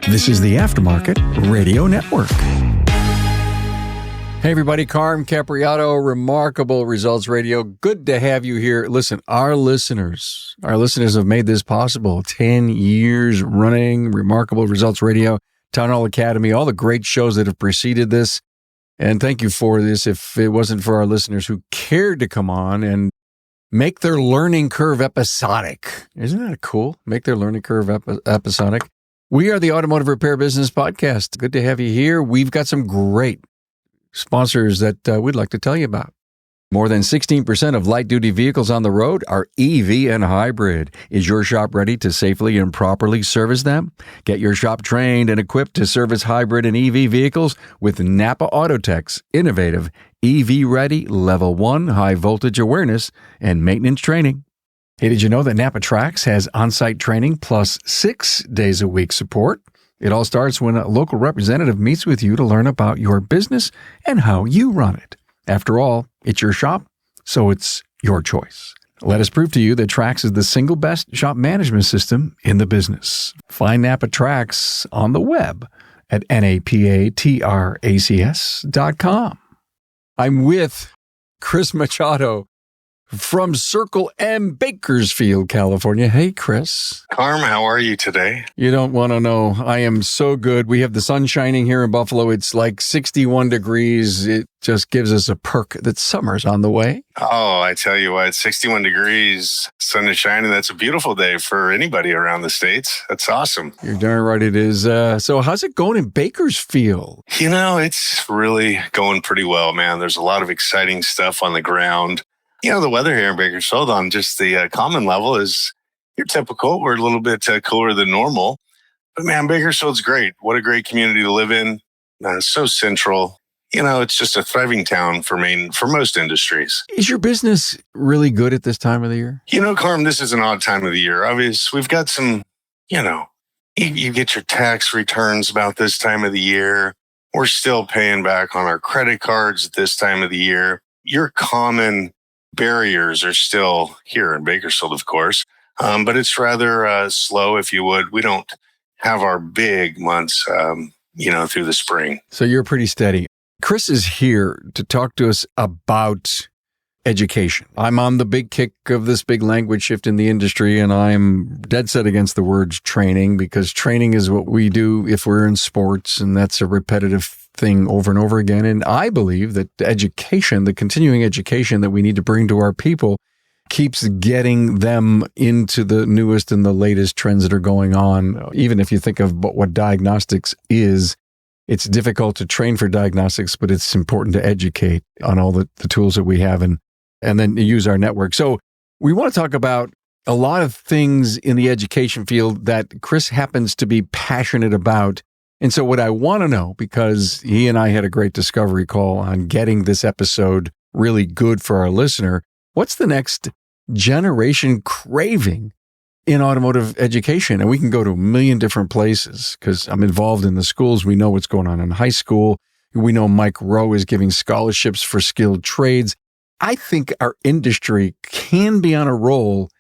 This is the Aftermarket Radio Network. Hey everybody, Carm Capriato, Remarkable Results Radio. Good to have you here. Listen, our listeners have made this possible. 10 years running, Remarkable Results Radio, Town Hall Academy, all the great shows that have preceded this. And thank you for this. If it wasn't for our listeners who cared to come on and make their learning curve episodic. Isn't that cool? Make their learning curve episodic. We are the Automotive Repair Business Podcast. Good to have you here. We've got some great sponsors that we'd like to tell you about. More than 16% of light-duty vehicles on the road are EV and hybrid. Is your shop ready to safely and properly service them? Get your shop trained and equipped to service hybrid and EV vehicles with NAPA Autotech's innovative EV-ready Level 1 high-voltage awareness and maintenance training. Hey, did you know that NAPA Tracks has on-site training plus 6 days a week support? It all starts when a local representative meets with you to learn about your business and how you run it. After all, it's your shop, so it's your choice. Let us prove to you that Trax is the single best shop management system in the business. Find NAPA Trax on the web at napatracs.com. I'm with Chris Machado from Circle M, Bakersfield, California. Hey, Chris. Carm, how are you today? You don't want to know. I am so good. We have the sun shining here in Buffalo. It's like 61 degrees. It just gives us a perk that summer's on the way. Oh, I tell you what, 61 degrees, sun is shining. That's a beautiful day for anybody around the States. That's awesome. You're darn right it is. So how's it going in Bakersfield? You know, it's really going pretty well, man. There's a lot of exciting stuff on the ground. You know, the weather here in Bakersfield on just the common level is your typical. We're a little bit cooler than normal. But man, Bakersfield's great. What a great community to live in. So central. You know, it's just a thriving town for most industries. Is your business really good at this time of the year? You know, Carm, this is an odd time of the year. Obviously, we've got some, you get your tax returns about this time of the year. We're still paying back on our credit cards at this time of the year. Your common barriers are still here in Bakersfield, of course, but it's rather slow, if you would. We don't have our big months, through the spring. So you're pretty steady. Chris is here to talk to us about education. I'm on the big kick of this big language shift in the industry, and I'm dead set against the word training, because training is what we do if we're in sports, and that's a repetitive thing over and over again. And I believe that education, the continuing education that we need to bring to our people, keeps getting them into the newest and the latest trends that are going on. Even if you think of what diagnostics is, it's difficult to train for diagnostics, but it's important to educate on all the tools that we have and then use our network. So we want to talk about a lot of things in the education field that Chris happens to be passionate about. And so what I want to know, because he and I had a great discovery call on getting this episode really good for our listener, what's the next generation craving in automotive education? And we can go to a million different places because I'm involved in the schools. We know what's going on in high school. We know Mike Rowe is giving scholarships for skilled trades. I think our industry can be on a roll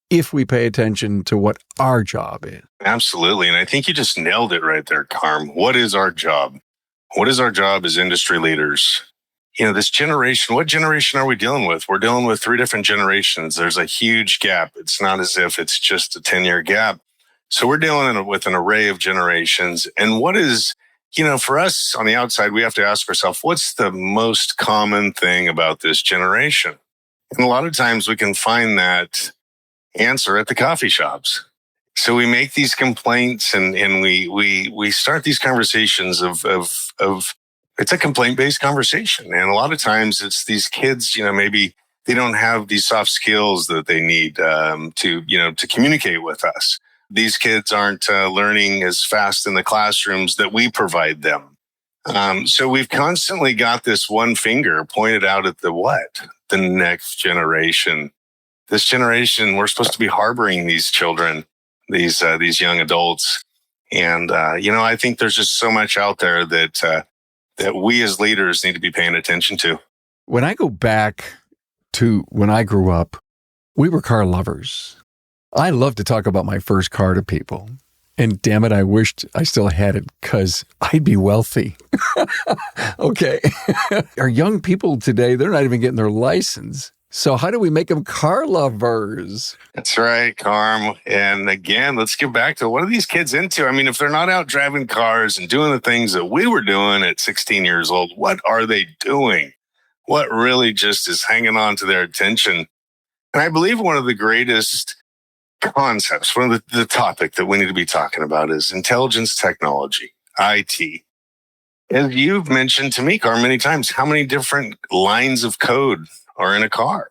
if we pay attention to what our job is. Absolutely. And I think you just nailed it right there, Carm. What is our job? What is our job as industry leaders? You know, this generation, what generation are we dealing with? We're dealing with 3 different generations. There's a huge gap. It's not as if it's just a 10-year gap. So we're dealing with an array of generations. And what is, for us on the outside, we have to ask ourselves, what's the most common thing about this generation? And a lot of times we can find that answer at the coffee shops. So we make these complaints and we start these conversations of it's a complaint-based conversation. And a lot of times it's these kids, maybe they don't have these soft skills that they need to communicate with us. These kids aren't learning as fast in the classrooms that we provide them. So we've constantly got this one finger pointed out at the next generation. This generation, we're supposed to be harboring these children, these young adults. And, I think there's just so much out there that we as leaders need to be paying attention to. When I go back to when I grew up, we were car lovers. I love to talk about my first car to people. And damn it, I wished I still had it because I'd be wealthy. Okay. Our young people today, they're not even getting their license. So how do we make them car lovers? That's right, Carm. And again, let's get back to what are these kids into? I mean, if they're not out driving cars and doing the things that we were doing at 16 years old, what are they doing? What really just is hanging on to their attention? And I believe one of the greatest concepts, one of the topic that we need to be talking about is intelligence technology, IT. As you've mentioned to me, Carm, many times, how many different lines of code are in a car?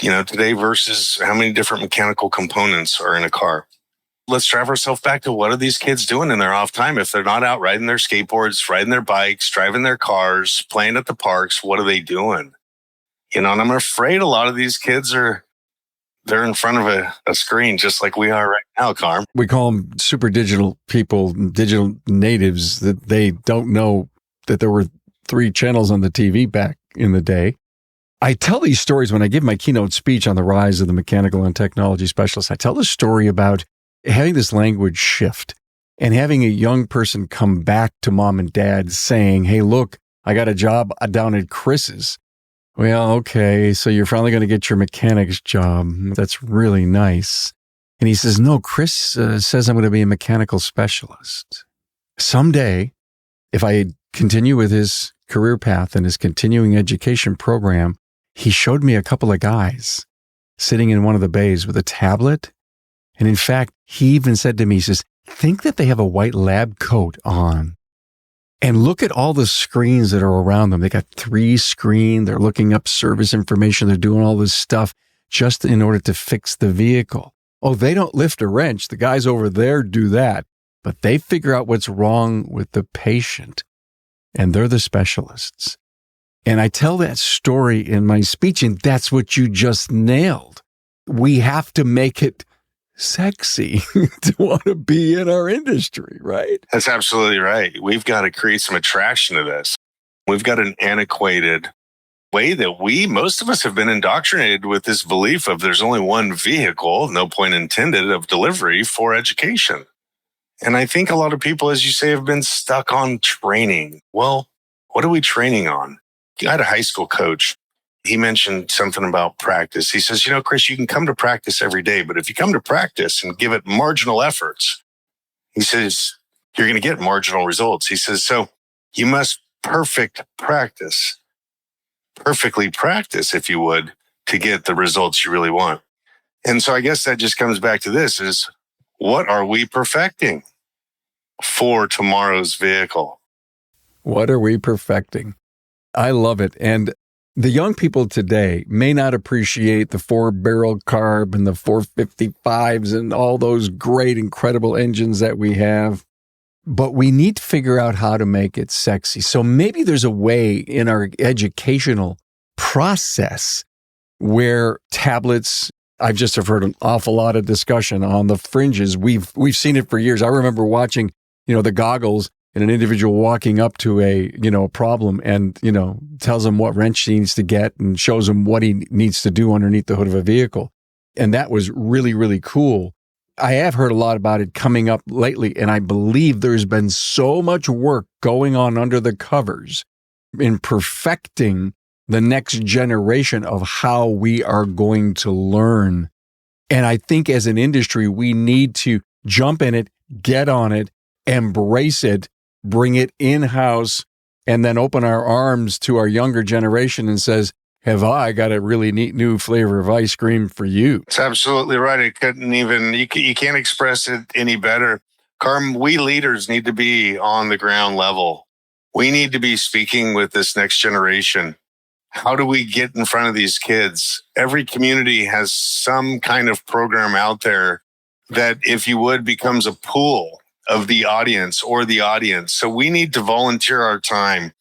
Today versus how many different mechanical components are in a car. Let's drive ourselves back to what are these kids doing in their off time? If they're not out riding their skateboards, riding their bikes, driving their cars, playing at the parks, what are they doing? And I'm afraid a lot of these kids they're in front of a screen just like we are right now, Carm. We call them super digital people, digital natives, that they don't know that there were 3 channels on the TV back in the day. I tell these stories when I give my keynote speech on the rise of the mechanical and technology specialist. I tell the story about having this language shift and having a young person come back to mom and dad saying, hey, look, I got a job down at Chris's. Well, okay, so you're finally going to get your mechanic's job. That's really nice. And he says, no, Chris says I'm going to be a mechanical specialist. Someday, if I continue with his career path and his continuing education program, he showed me a couple of guys sitting in one of the bays with a tablet. And in fact, he even said to me, he says, think that they have a white lab coat on. And look at all the screens that are around them. They got 3 screens. They're looking up service information. They're doing all this stuff just in order to fix the vehicle. Oh, they don't lift a wrench. The guys over there do that. But they figure out what's wrong with the patient. And they're the specialists. And I tell that story in my speech, and that's what you just nailed. We have to make it sexy to want to be in our industry, right? That's absolutely right. We've got to create some attraction to this. We've got an antiquated way that most of us have been indoctrinated with this belief of there's only one vehicle, no point intended, of delivery for education. And I think a lot of people, as you say, have been stuck on training. Well, what are we training on? I had a high school coach. He mentioned something about practice. He says, Chris, you can come to practice every day, but if you come to practice and give it marginal efforts, he says, you're going to get marginal results. He says, so you must perfectly practice, if you would, to get the results you really want. And so I guess that just comes back to this is, what are we perfecting for tomorrow's vehicle? What are we perfecting? I love it. And the young people today may not appreciate the 4-barrel carb and the 455s and all those great, incredible engines that we have, but we need to figure out how to make it sexy. So maybe there's a way in our educational process where tablets, I've just have heard an awful lot of discussion on the fringes. We've seen it for years. I remember watching, the goggles and an individual walking up to a problem and, tells him what wrench he needs to get and shows him what he needs to do underneath the hood of a vehicle. And that was really, really cool. I have heard a lot about it coming up lately, and I believe there's been so much work going on under the covers in perfecting the next generation of how we are going to learn. And I think as an industry, we need to jump in it, get on it, embrace it, bring it in-house, and then open our arms to our younger generation and says, have I got a really neat new flavor of ice cream for you? It's absolutely right. It couldn't even, you can't express it any better. Carm, we leaders need to be on the ground level. We need to be speaking with this next generation. How do we get in front of these kids? Every community has some kind of program out there that, if you would, becomes a pool of the audience or the audience. So we need to volunteer our time.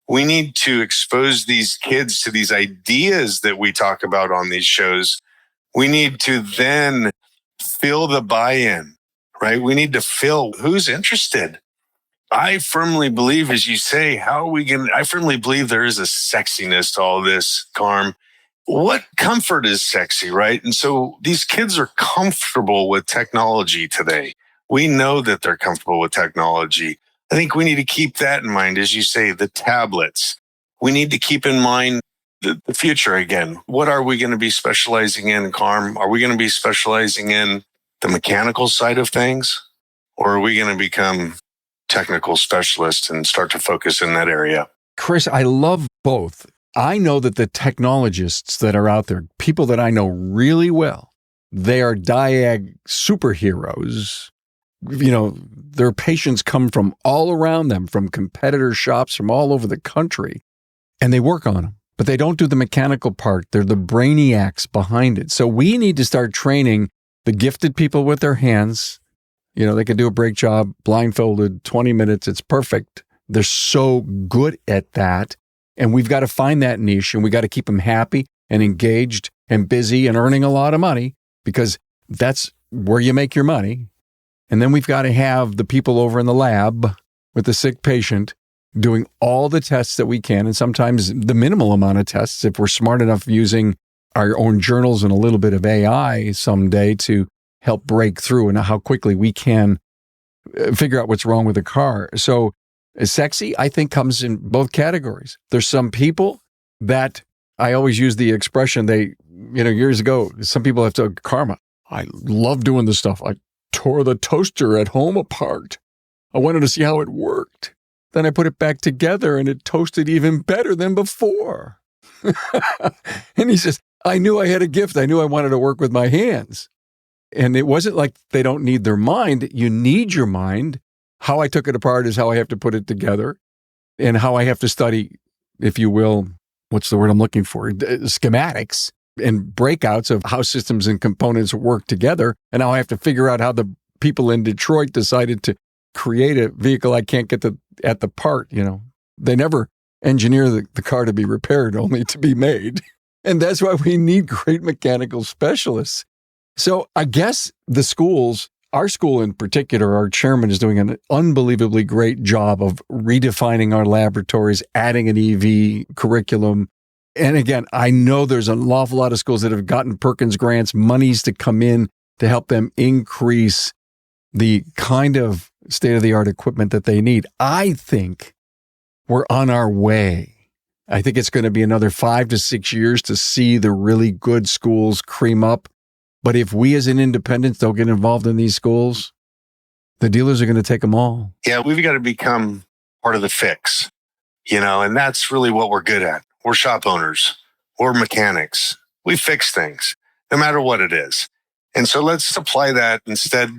We need to expose these kids to these ideas that we talk about on these shows. We need to then fill the buy-in, right? We need to fill who's interested. I firmly believe, as you say, I firmly believe there is a sexiness to all this, Carm. What comfort is sexy, right? And so these kids are comfortable with technology today. We know that they're comfortable with technology. I think we need to keep that in mind. As you say, the tablets, we need to keep in mind the future again. What are we going to be specializing in, Carm? Are we going to be specializing in the mechanical side of things? Or are we going to become technical specialists and start to focus in that area? Chris, I love both. I know that the technologists that are out there, people that I know really well, they are diag superheroes. You know, their patients come from all around them, from competitor shops from all over the country, and they work on them. But they don't do the mechanical part. They're the brainiacs behind it. So we need to start training the gifted people with their hands. You know, they can do a brake job blindfolded, 20 minutes. It's perfect. They're so good at that. And we've got to find that niche, and we got to keep them happy and engaged and busy and earning a lot of money, because that's where you make your money. And then we've got to have the people over in the lab with the sick patient doing all the tests that we can, and sometimes the minimal amount of tests if we're smart enough, using our own journals and a little bit of AI someday to help break through and how quickly we can figure out what's wrong with the car. So sexy, I think, comes in both categories. There's some people that I always use the expression, years ago, some people have to, Karma, I love doing this stuff. I tore the toaster at home apart. I wanted to see how it worked. Then I put it back together and it toasted even better than before. And he says, I knew I had a gift. I knew I wanted to work with my hands. And it wasn't like they don't need their mind. You need your mind. How I took it apart is how I have to put it together, and how I have to study, if you will, what's the word I'm looking for? Schematics and breakouts of how systems and components work together. And now I have to figure out how the people in Detroit decided to create a vehicle I can't get at the part. You know, they never engineer the car to be repaired, only to be made. And that's why we need great mechanical specialists. So I guess the schools, our school in particular, our chairman is doing an unbelievably great job of redefining our laboratories, adding an EV curriculum. And again, I know there's an awful lot of schools that have gotten Perkins grants, monies to come in to help them increase the kind of state-of-the-art equipment that they need. I think we're on our way. I think it's going to be another 5 to 6 years to see the really good schools cream up. But if we as an independent don't get involved in these schools, the dealers are going to take them all. Yeah, we've got to become part of the fix, and that's really what we're good at. We're shop owners. We're mechanics. We fix things, no matter what it is. And so let's apply that instead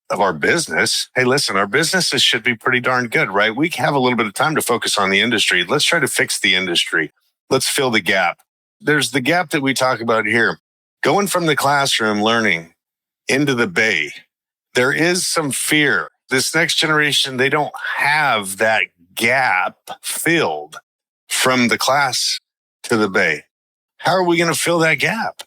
of our business. Hey, listen, our businesses should be pretty darn good, right? We have a little bit of time to focus on the industry. Let's try to fix the industry. Let's fill the gap. There's the gap that we talk about here. Going from the classroom learning into the bay, there is some fear. This next generation, they don't have that gap filled from the class to the bay. How are we going to fill that gap?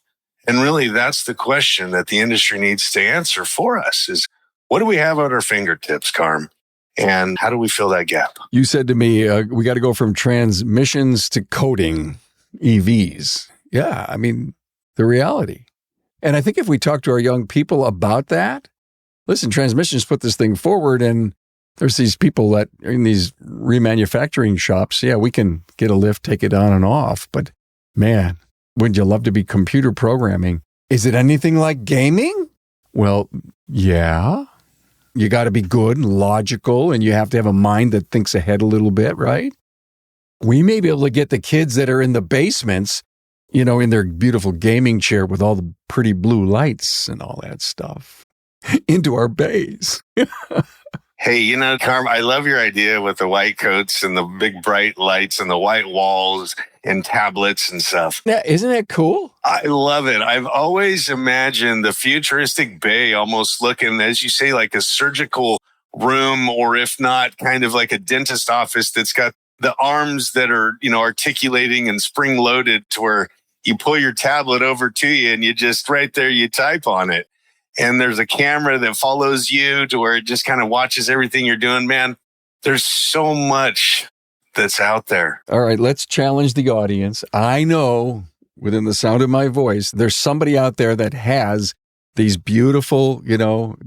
And really, that's the question that the industry needs to answer for us is, what do we have at our fingertips, Carm? And how do we fill that gap? You said to me, we got to go from transmissions to coding EVs. Yeah, I mean, the reality. And I think if we talk to our young people about that, listen, transmissions put this thing forward, and there's these people that are in these remanufacturing shops. Yeah, we can get a lift, take it on and off. But man, wouldn't you love to be computer programming? Is it anything like gaming? Well, yeah. You got to be good and logical, and you have to have a mind that thinks ahead a little bit, right? We may be able to get the kids that are in the basements, in their beautiful gaming chair with all the pretty blue lights and all that stuff into our bays. Hey, Carm, I love your idea with the white coats and the big bright lights and the white walls and tablets and stuff. Yeah, isn't that cool? I love it. I've always imagined the futuristic bay almost looking, as you say, like a surgical room, or if not, kind of like a dentist office that's got the arms that are, articulating and spring loaded to where you pull your tablet over to you and you just right there, you type on it. And there's a camera that follows you to where it just kind of watches everything you're doing. Man, there's so much that's out there. All right, let's challenge the audience. I know within the sound of my voice, there's somebody out there that has These beautiful,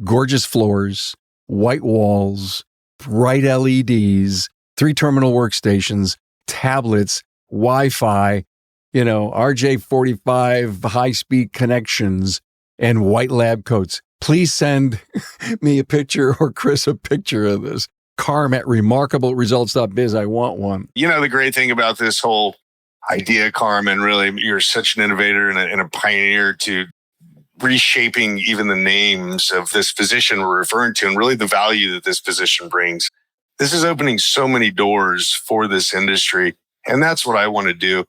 gorgeous floors, white walls, bright LEDs, 3-terminal workstations, tablets, Wi-Fi, RJ45 high-speed connections, and white lab coats. Please send me a picture or Chris a picture of this. Carm at remarkableresults.biz. I want one. The great thing about this whole idea, Carm, and really you're such an innovator and a pioneer to reshaping even the names of this position we're referring to and really the value that this position brings. This is opening so many doors for this industry. And that's what I want to do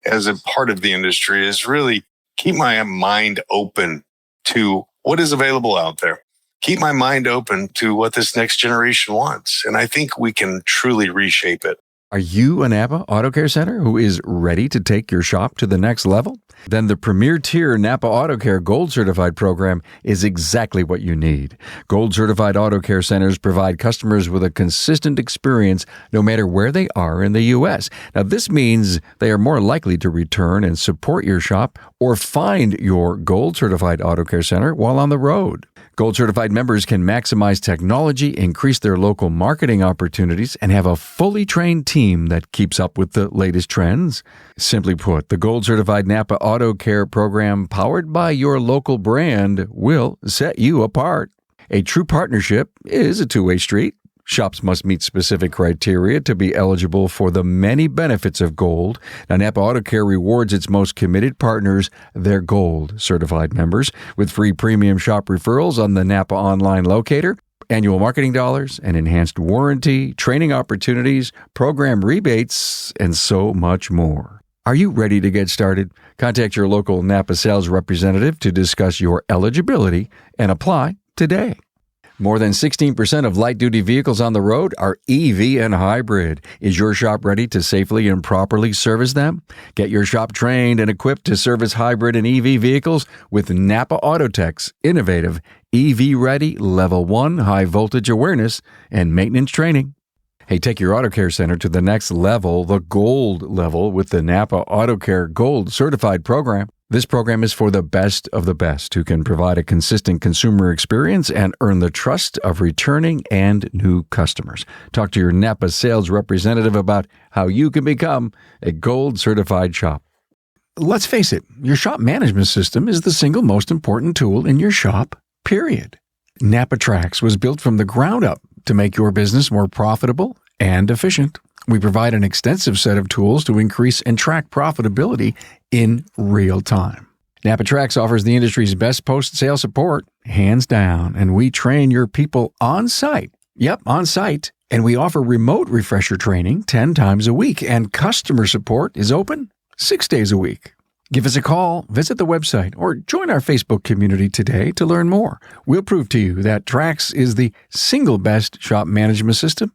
as a part of the industry is really keep my mind open to what is available out there. Keep my mind open to what this next generation wants. And I think we can truly reshape it. Are you a NAPA Auto Care Center who is ready to take your shop to the next level? Then the premier tier NAPA Auto Care Gold Certified program is exactly what you need. Gold Certified Auto Care Centers provide customers with a consistent experience no matter where they are in the U.S. Now, this means they are more likely to return and support your shop or find your Gold Certified Auto Care Center while on the road. Gold Certified members can maximize technology, increase their local marketing opportunities, and have a fully trained team that keeps up with the latest trends. Simply put, the Gold Certified NAPA Auto Care program powered by your local brand will set you apart. A true partnership is a two-way street. Shops must meet specific criteria to be eligible for the many benefits of Gold. Now, NAPA Auto Care rewards its most committed partners, their Gold Certified members, with free premium shop referrals on the NAPA online locator, annual marketing dollars, and enhanced warranty, training opportunities, program rebates, and so much more. Are you ready to get started? Contact your local NAPA sales representative to discuss your eligibility and apply today. More than 16% of light-duty vehicles on the road are EV and hybrid. Is your shop ready to safely and properly service them? Get your shop trained and equipped to service hybrid and EV vehicles with NAPA Autotech's innovative EV-ready Level 1 high-voltage awareness and maintenance training. Hey, take your Auto Care Center to the next level, the gold level, with the NAPA Auto Care Gold Certified program. This program is for the best of the best who can provide a consistent consumer experience and earn the trust of returning and new customers. Talk to your NAPA sales representative about how you can become a Gold Certified shop. Let's face it, your shop management system is the single most important tool in your shop, period. NAPA Trax was built from the ground up to make your business more profitable and efficient. We provide an extensive set of tools to increase and track profitability in real time. NAPA Trax offers the industry's best post-sale support, hands down, and we train your people on site. Yep, on site. And we offer remote refresher training 10 times a week, and customer support is open 6 days a week. Give us a call, visit the website, or join our Facebook community today to learn more. We'll prove to you that Trax is the single best shop management system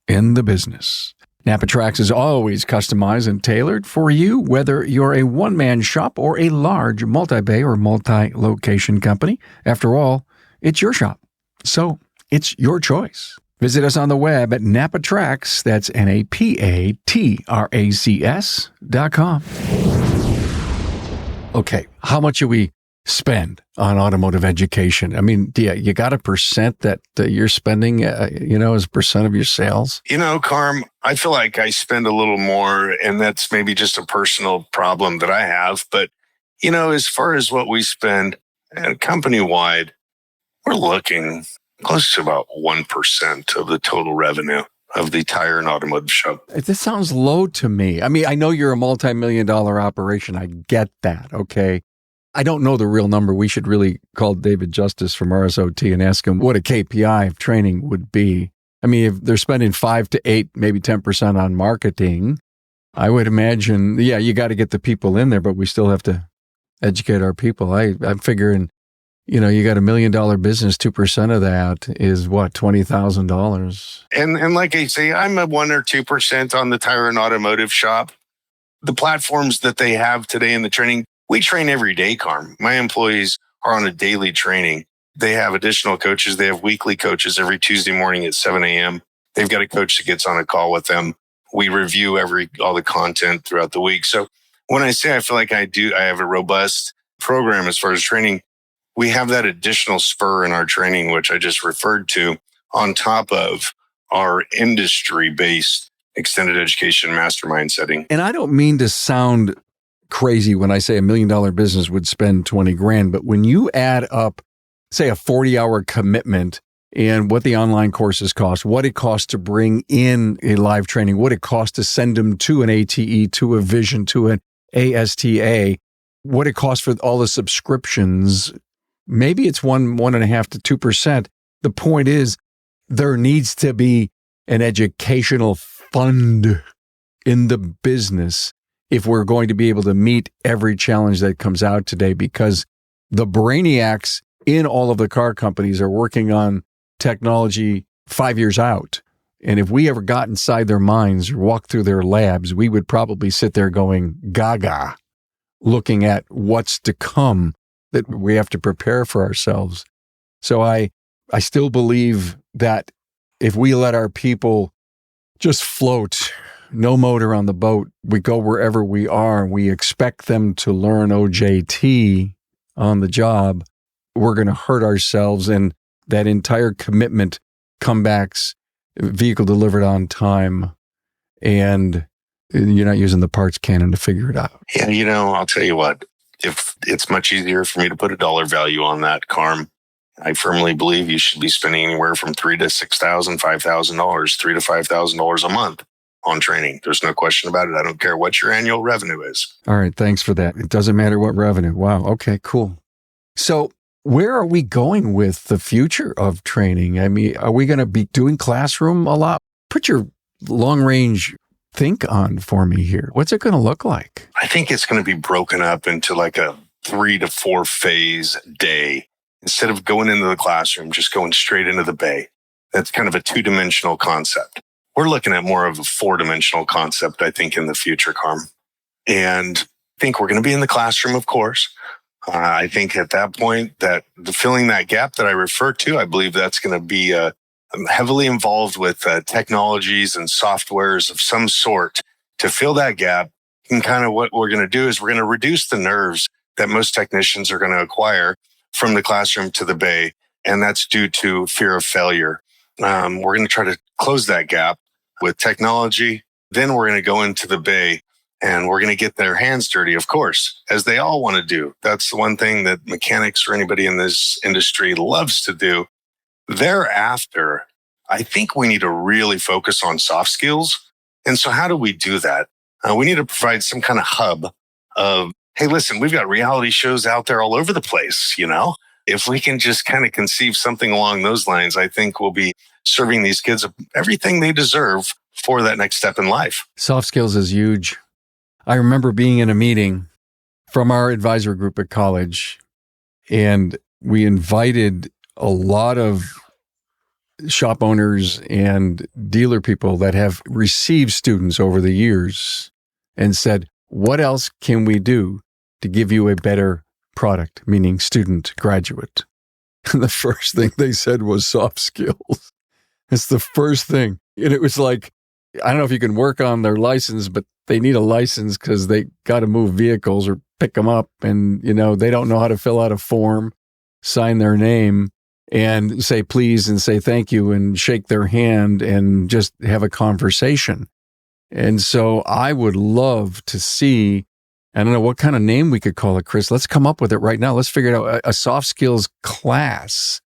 in the business. NAPA Trax is always customized and tailored for you, whether you're a one-man shop or a large multi-bay or multi-location company. After all, it's your shop, so it's your choice. Visit us on the web at NAPATRAX, that's NAPATRACS.com. Okay, how much do we spend on automotive education? I mean, you got a percent that you're spending, as a percent of your sales? Carm, I feel like I spend a little more, and that's maybe just a personal problem that I have. But, as far as what we spend company-wide, we're looking close to about 1% of the total revenue of the tire and automotive shop. This sounds low to me. I mean, I know you're a multi-million-dollar operation. I get that, okay? I don't know the real number. We should really call David Justice from RSOT and ask him what a KPI of training would be. I mean, if they're spending 5 to 8, maybe 10% on marketing, I would imagine, you got to get the people in there, but we still have to educate our people. I'm figuring, you got $1 million business, 2% of that is what, $20,000. And like I say, I'm a 1 or 2% on the tire and automotive shop. The platforms that they have today in the training, we train every day, Carm. My employees are on a daily training. They have additional coaches. They have weekly coaches every Tuesday morning at 7 a.m. They've got a coach that gets on a call with them. We review all the content throughout the week. So when I say I feel like I have a robust program as far as training, we have that additional spur in our training, which I just referred to, on top of our industry-based extended education mastermind setting. And I don't mean to sound crazy when I say $1 million business would spend 20 grand, but when you add up, say, a 40-hour commitment and what the online courses cost, what it costs to bring in a live training, what it costs to send them to an ATE, to a Vision, to an ASTA, what it costs for all the subscriptions, maybe it's 1.5% to 2%. The point is, there needs to be an educational fund in the business if we're going to be able to meet every challenge that comes out today, because the brainiacs in all of the car companies are working on technology 5 years out. And if we ever got inside their minds or walked through their labs, we would probably sit there going gaga, looking at what's to come that we have to prepare for ourselves. So I still believe that if we let our people just float, no motor on the boat, we go wherever we are, we expect them to learn OJT on the job, we're going to hurt ourselves. And that entire commitment, comebacks, vehicle delivered on time, and you're not using the parts cannon to figure it out. Yeah, I'll tell you what, if it's much easier for me to put a dollar value on that, Carm, I firmly believe you should be spending anywhere from $3,000 to $6,000, $5,000, $3,000 to $5,000 a month on training. There's no question about it. I don't care what your annual revenue is. All right. Thanks for that. It doesn't matter what revenue. Wow. Okay, cool. So where are we going with the future of training? I mean, are we going to be doing classroom a lot? Put your long range think on for me here. What's it going to look like? I think it's going to be broken up into like a 3 to 4 phase day. Instead of going into the classroom, just going straight into the bay. That's kind of a 2-dimensional concept. We're looking at more of a 4-dimensional concept, I think, in the future, Carm. And I think we're going to be in the classroom, of course. I think at that point that filling that gap that I referred to, I believe that's going to be heavily involved with technologies and softwares of some sort to fill that gap. And kind of what we're going to do is we're going to reduce the nerves that most technicians are going to acquire from the classroom to the bay, and that's due to fear of failure. We're going to try to close that gap with technology. Then we're going to go into the bay, and we're going to get their hands dirty, of course, as they all want to do. That's the one thing that mechanics or anybody in this industry loves to do. Thereafter, I think we need to really focus on soft skills. And so how do we do that? We need to provide some kind of hub of, hey, listen, we've got reality shows out there all over the place, If we can just kind of conceive something along those lines, I think we'll be serving these kids everything they deserve for that next step in life. Soft skills is huge. I remember being in a meeting from our advisor group at college, and we invited a lot of shop owners and dealer people that have received students over the years and said, what else can we do to give you a better product, meaning student, graduate? And the first thing they said was soft skills. It's the first thing. And it was like, I don't know if you can work on their license, but they need a license because they got to move vehicles or pick them up. And, they don't know how to fill out a form, sign their name, and say please and say thank you and shake their hand and just have a conversation. And so I would love to see, I don't know what kind of name we could call it, Chris. Let's come up with it right now. Let's figure it out. A soft skills class.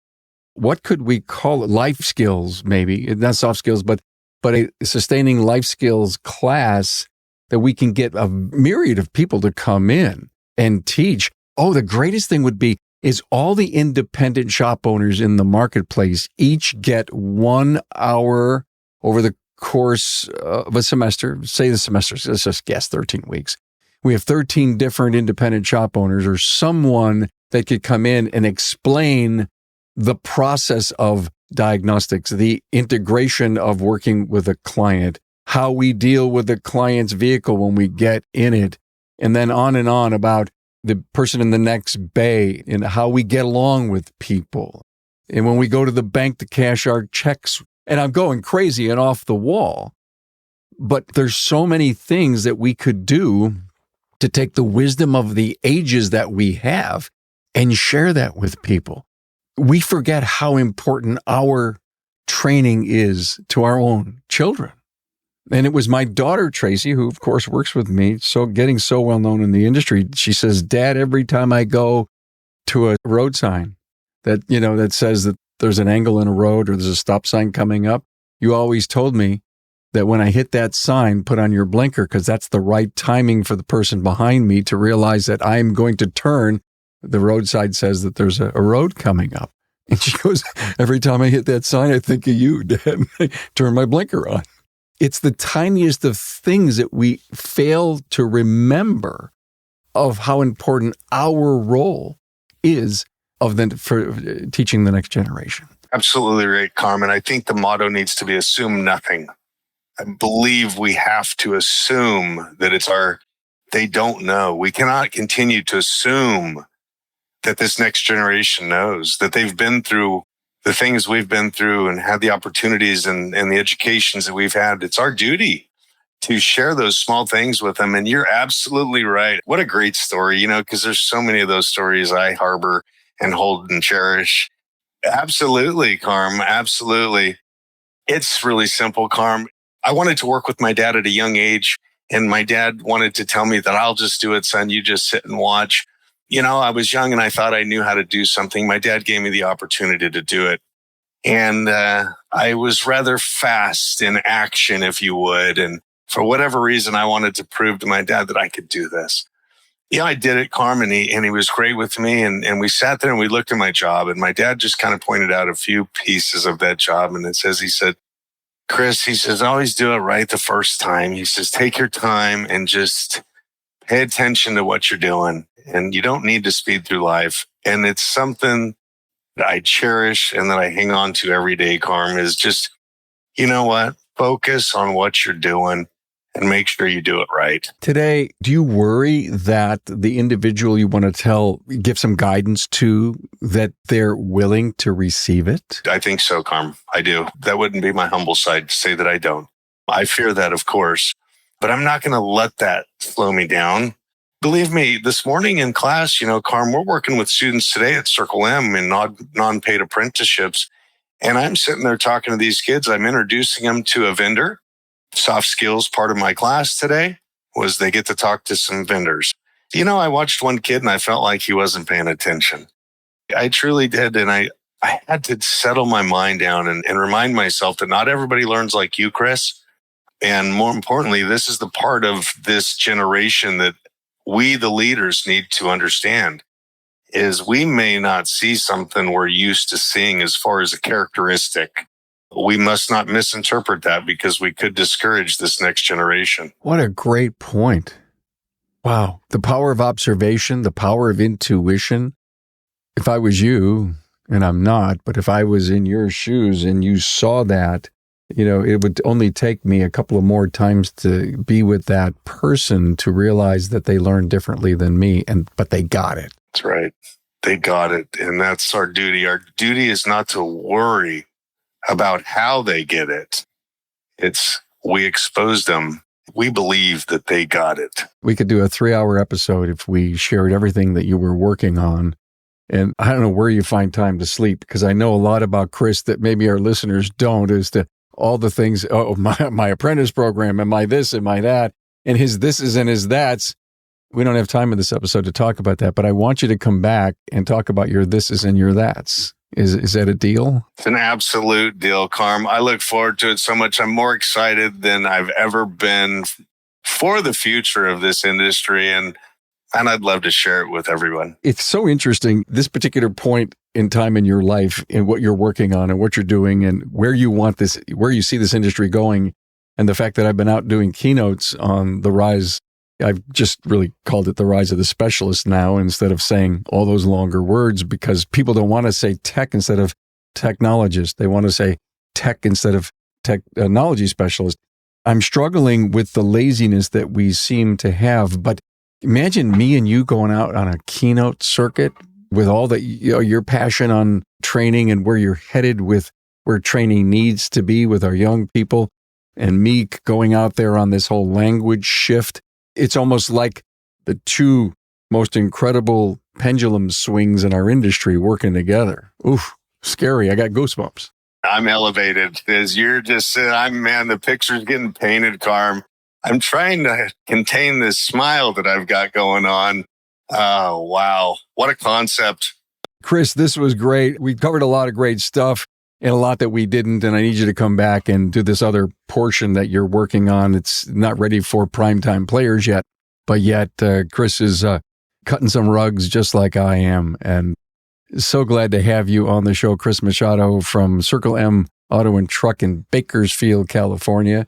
What could we call it? Life skills, maybe. Not soft skills, but a sustaining life skills class that we can get a myriad of people to come in and teach. Oh, the greatest thing would be is all the independent shop owners in the marketplace each get 1 hour over the course of a semester. Say the semester, let's just guess 13 weeks. We have 13 different independent shop owners or someone that could come in and explain the process of diagnostics, the integration of working with a client, how we deal with the client's vehicle when we get in it, and then on and on about the person in the next bay and how we get along with people. And when we go to the bank to cash our checks, and I'm going crazy and off the wall, but there's so many things that we could do to take the wisdom of the ages that we have and share that with people. We forget how important our training is to our own children. And it was my daughter, Tracy, who of course works with me, so getting so well known in the industry. She says, Dad, every time I go to a road sign that, that says that there's an angle in a road or there's a stop sign coming up, you always told me that when I hit that sign, put on your blinker, because that's the right timing for the person behind me to realize that I'm going to turn. The roadside says that there's a road coming up. And she goes, every time I hit that sign, I think of you, Dad. I turn my blinker on. It's the tiniest of things that we fail to remember of how important our role is for teaching the next generation. Absolutely right, Carmen. I think the motto needs to be assume nothing. I believe we have to assume that they don't know. We cannot continue to assume that this next generation knows, that they've been through the things we've been through and had the opportunities and the educations that we've had. It's our duty to share those small things with them. And you're absolutely right. What a great story, because there's so many of those stories I harbor and hold and cherish. Absolutely, Carm. Absolutely. It's really simple, Carm. I wanted to work with my dad at a young age, and my dad wanted to tell me that I'll just do it, son. You just sit and watch. I was young and I thought I knew how to do something. My dad gave me the opportunity to do it. And I was rather fast in action, if you would. And for whatever reason, I wanted to prove to my dad that I could do this. I did it, Carm, and he was great with me. And we sat there and we looked at my job. And my dad just kind of pointed out a few pieces of that job. And he said, Chris, he says, always do it right the first time. He says, take your time and just pay attention to what you're doing. And you don't need to speed through life. And it's something that I cherish and that I hang on to every day, Carm, is just, focus on what you're doing and make sure you do it right. Today, do you worry that the individual you want to give some guidance to, that they're willing to receive it? I think so, Carm. I do. That wouldn't be my humble side to say that I don't. I fear that, of course, but I'm not going to let that slow me down. Believe me, this morning in class, Carm, we're working with students today at Circle M in non-paid apprenticeships. And I'm sitting there talking to these kids. I'm introducing them to a vendor. Soft skills part of my class today was they get to talk to some vendors. I watched one kid and I felt like he wasn't paying attention. I truly did. And I had to settle my mind down and remind myself that not everybody learns like you, Chris. And more importantly, this is the part of this generation that we, the leaders, need to understand, is we may not see something we're used to seeing as far as a characteristic. We must not misinterpret that because we could discourage this next generation. What a great point. Wow. The power of observation, the power of intuition. If I was you, and I'm not, but if I was in your shoes and you saw that, it would only take me a couple of more times to be with that person to realize that they learned differently than me, but they got it. That's right. They got it. And that's our duty. Our duty is not to worry about how they get it. We expose them. We believe that they got it. We could do a 3-hour episode if we shared everything that you were working on. And I don't know where you find time to sleep, because I know a lot about Chris that maybe our listeners don't, as to all the things, my apprentice program and my this and my that, and his thises and his that's. We don't have time in this episode to talk about that, but I want you to come back and talk about your thises and your that's. Is that a deal? It's an absolute deal, Carm. I look forward to it so much. I'm more excited than I've ever been for the future of this industry, and I'd love to share it with everyone. It's so interesting, this particular point in time in your life and what you're working on and what you're doing and where you see this industry going, and the fact that I've been out doing keynotes on the rise. I've just really called it the rise of the specialist now, instead of saying all those longer words, because people don't want to say tech instead of technologist. They want to say tech instead of technology specialist. I'm struggling with the laziness that we seem to have, but imagine me and you going out on a keynote circuit with all that, your passion on training and where you're headed with where training needs to be with our young people, and me going out there on this whole language shift. It's almost like the two most incredible pendulum swings in our industry working together. Oof, scary. I got goosebumps. I'm elevated as you're just saying, the picture's getting painted, Carm. I'm trying to contain this smile that I've got going on. Oh, wow. What a concept. Chris, this was great. We covered a lot of great stuff and a lot that we didn't. And I need you to come back and do this other portion that you're working on. It's not ready for primetime players yet, but yet Chris is cutting some rugs just like I am. And so glad to have you on the show, Chris Machado from Circle M Auto and Truck in Bakersfield, California,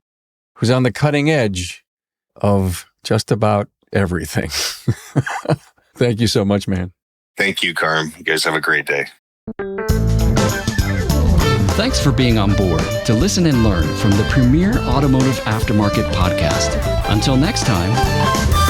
who's on the cutting edge of just about everything. Thank you so much, man. Thank you, Carm. You guys have a great day. Thanks for being on board to listen and learn from the premier automotive aftermarket podcast. Until next time.